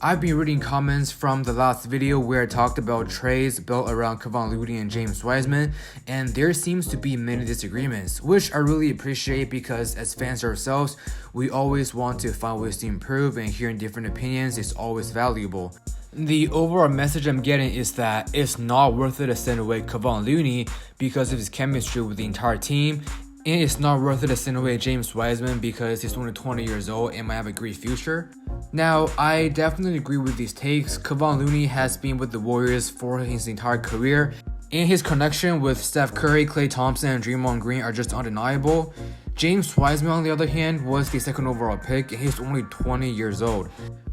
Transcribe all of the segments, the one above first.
I've been reading comments from the last video where I talked about trades built around Kevon Looney and James Wiseman, and there seems to be many disagreements, which I really appreciate because as fans ourselves, we always want to find ways to improve, and hearing different opinions is always valuable. The overall message I'm getting is that it's not worth it to send away Kevon Looney because of his chemistry with the entire team, and it's not worth it to send away James Wiseman because he's only 20 years old and might have a great future. Now, I definitely agree with these takes. Kevon Looney has been with the Warriors for his entire career, and his connection with Steph Curry, Klay Thompson, and Draymond Green are just undeniable. James Wiseman, on the other hand, was the second overall pick, and he's only 20 years old.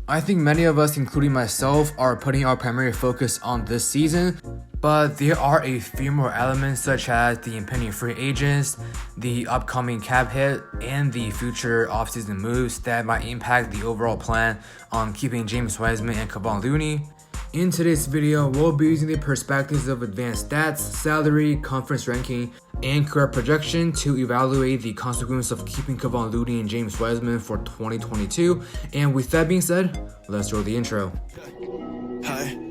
I think many of us, including myself, are putting our primary focus on this season, but there are a few more elements such as the impending free agents, the upcoming cap hit, and the future offseason moves that might impact the overall plan on keeping James Wiseman and Kevon Looney. In today's video, we'll be using the perspectives of advanced stats, salary, conference ranking, and career projection to evaluate the consequence of keeping Kevon Looney and James Wiseman for 2022. And with that being said, let's roll the intro. Hi.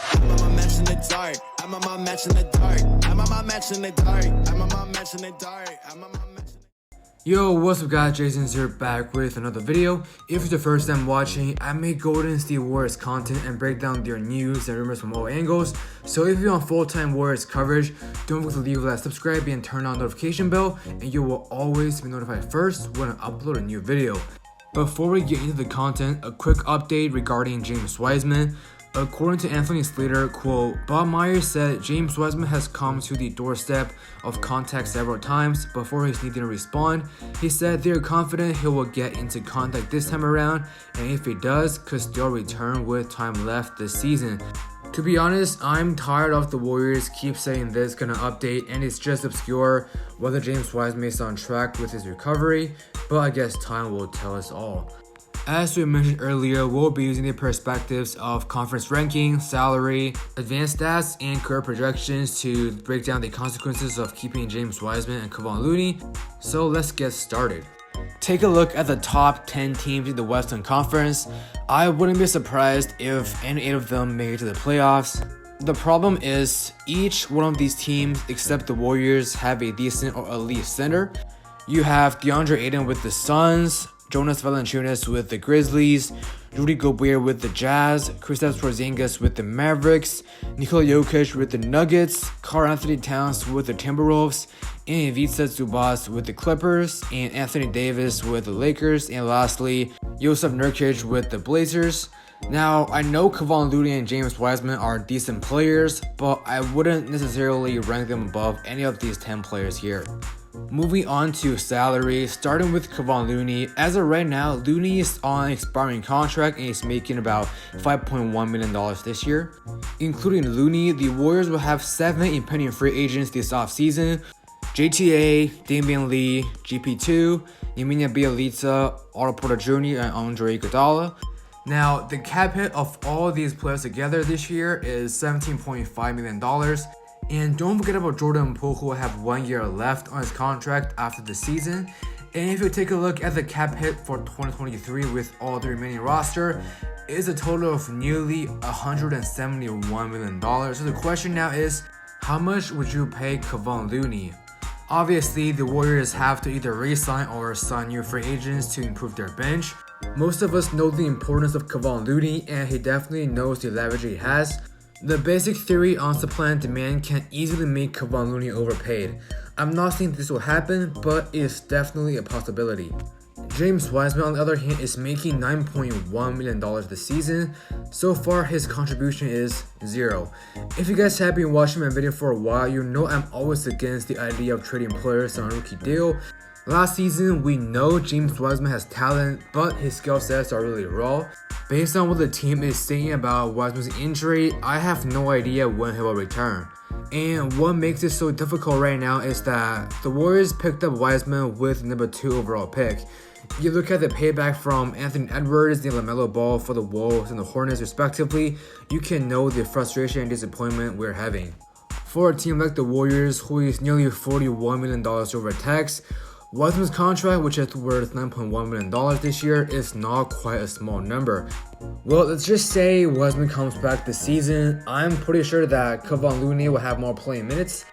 I'm on my match in the dark. I'm on my match in the dark. I'm on my match in the dark. I'm on my match in the dark. I'm on my match in the dark. Yo, what's up guys, Jason's here back with another video. If it's the first time watching, I make Golden State Warriors content and break down their news and rumors from all angles. So if you're on full-time Warriors coverage, don't forget to leave that subscribe and turn on the notification bell, and you will always be notified first when I upload a new video. Before we get into the content, a quick update regarding James Wiseman. According to Anthony Slater, quote, Bob Myers said James Weisman has come to the doorstep of contact several times before he's needed to respond. He said they're confident he will get into contact this time around, and if he does, could still return with time left this season. To be honest, I'm tired of the Warriors keep saying this kind of update, and it's just obscure whether James Wiseman is on track with his recovery, but I guess time will tell us all. As we mentioned earlier, we'll be using the perspectives of conference ranking, salary, advanced stats, and career projections to break down the consequences of keeping James Wiseman and Kevon Looney. So let's get started. Take a look at the top 10 teams in the Western Conference. I wouldn't be surprised if any 8 of them make it to the playoffs. The problem is each one of these teams, except the Warriors, have a decent or elite center. You have DeAndre Ayton with the Suns, Jonas Valanciunas with the Grizzlies, Rudy Gobert with the Jazz, Kristaps Porzingis with the Mavericks, Nikola Jokic with the Nuggets, Karl-Anthony Towns with the Timberwolves, and Ivica Zubac with the Clippers, and Anthony Davis with the Lakers, and lastly, Jusuf Nurkic with the Blazers. Now, I know Kevon Looney and James Wiseman are decent players, but I wouldn't necessarily rank them above any of these 10 players here. Moving on to salary, starting with Kevon Looney. As of right now, Looney is on an expiring contract and is making about $5.1 million this year. Including Looney, the Warriors will have 7 impending free agents this offseason: JTA, Damian Lee, GP2, Nemanja Bjelica, Otto Porter Jr., and Andre Iguodala. Now, the cap hit of all these players together this year is $17.5 million. And don't forget about Jordan Poole, who will have 1 year left on his contract after the season. And if you take a look at the cap hit for 2023 with all the remaining roster, it is a total of nearly $171 million. So the question now is, how much would you pay Kevon Looney? Obviously, the Warriors have to either re-sign or sign new free agents to improve their bench. Most of us know the importance of Kevon Looney, and he definitely knows the leverage he has. The basic theory on supply and demand can easily make Kevon Looney overpaid. I'm not saying this will happen, but it's definitely a possibility. James Wiseman, on the other hand, is making $9.1 million this season. So far, his contribution is 0. If you guys have been watching my video for a while, you know I'm always against the idea of trading players on a rookie deal. Last season, we know James Wiseman has talent, but his skill sets are really raw. Based on what the team is saying about Wiseman's injury, I have no idea when he will return. And what makes it so difficult right now is that the Warriors picked up Wiseman with number 2 overall pick. You look at the payback from Anthony Edwards and LaMelo Ball for the Wolves and the Hornets respectively, you can know the frustration and disappointment we're having. For a team like the Warriors, who is nearly $41 million over tax, Wiseman's contract, which is worth $9.1 million this year, is not quite a small number. Well, let's just say Wiseman comes back this season. I'm pretty sure that Kevon Looney will have more playing minutes.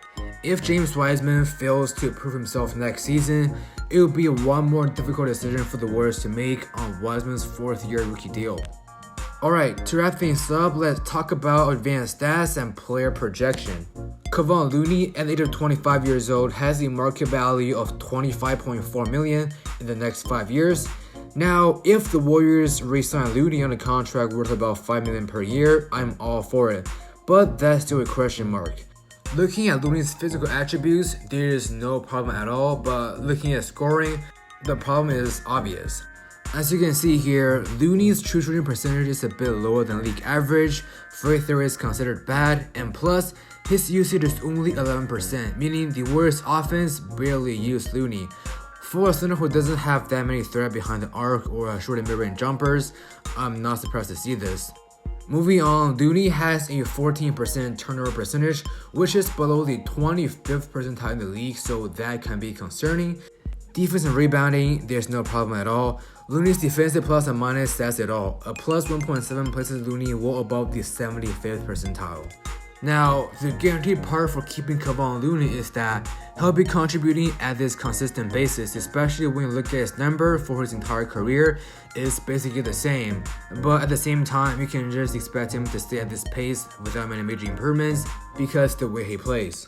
If James Wiseman fails to prove himself next season, it will be one more difficult decision for the Warriors to make on Wiseman's 4th-year rookie deal. Alright, to wrap things up, let's talk about advanced stats and player projection. Kevon Looney, at the age of 25 years old, has a market value of $25.4 million in the next 5 years. Now, if the Warriors re-sign Looney on a contract worth about $5 million per year, I'm all for it, but that's still a question mark. Looking at Looney's physical attributes, there is no problem at all, but looking at scoring, the problem is obvious. As you can see here, Looney's true shooting percentage is a bit lower than league average, free throw is considered bad, and plus, his usage is only 11%, meaning the Warriors offense barely used Looney. For a center who doesn't have that many threats behind the arc or short and mid-range jumpers, I'm not surprised to see this. Moving on, Looney has a 14% turnover percentage, which is below the 25th percentile in the league, so that can be concerning. Defense and rebounding, there's no problem at all. Looney's defensive plus and minus says it all. A plus 1.7 places Looney well above the 75th percentile. Now, the guaranteed part for keeping Kevon Looney is that he'll be contributing at this consistent basis, especially when you look at his number for his entire career, it's basically the same. But at the same time, you can just expect him to stay at this pace without many major improvements because the way he plays.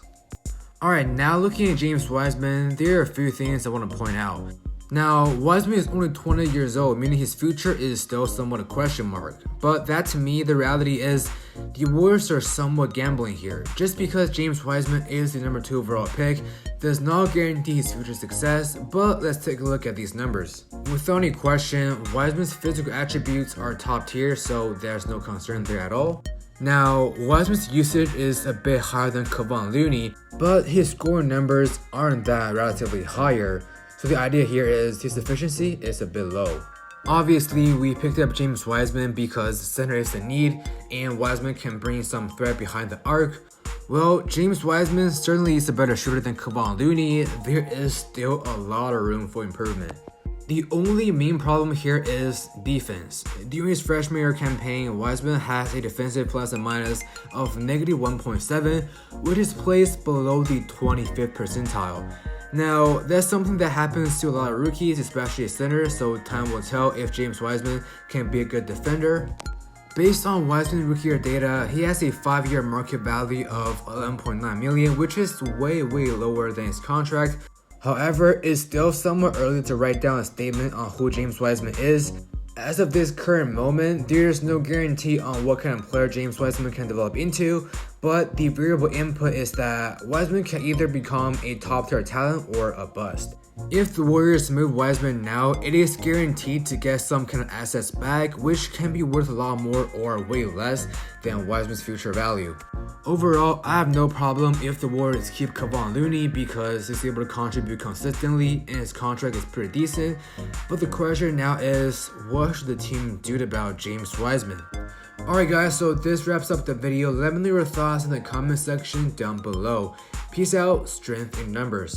Alright, now looking at James Wiseman, there are a few things I want to point out. Now, Wiseman is only 20 years old, meaning his future is still somewhat a question mark. But that to me, the reality is, the Warriors are somewhat gambling here. Just because James Wiseman is the number 2 overall pick does not guarantee his future success, but let's take a look at these numbers. Without any question, Wiseman's physical attributes are top tier, so there's no concern there at all. Now, Wiseman's usage is a bit higher than Kevon Looney, but his scoring numbers aren't that relatively higher. So the idea here is his efficiency is a bit low. Obviously, we picked up James Wiseman because center is a need and Wiseman can bring some threat behind the arc. Well, James Wiseman certainly is a better shooter than Kevon Looney. There is still a lot of room for improvement. The only main problem here is defense. During his freshman year campaign, Wiseman has a defensive plus and minus of -1.7, which is placed below the 25th percentile. Now, that's something that happens to a lot of rookies, especially centers, so time will tell if James Wiseman can be a good defender. Based on Wiseman's rookie year data, he has a 5-year market value of $11.9 million, which is way lower than his contract. However, it's still somewhat early to write down a statement on who James Wiseman is. As of this current moment, there's no guarantee on what kind of player James Wiseman can develop into, but the variable input is that Wiseman can either become a top-tier talent or a bust. If the Warriors move Wiseman now, it is guaranteed to get some kind of assets back, which can be worth a lot more or way less than Wiseman's future value. Overall, I have no problem if the Warriors keep Kevon Looney because he's able to contribute consistently and his contract is pretty decent, but the question now is, what should the team do about James Wiseman? Alright guys, so this wraps up the video. Let me know your thoughts in the comment section down below. Peace out, strength in numbers.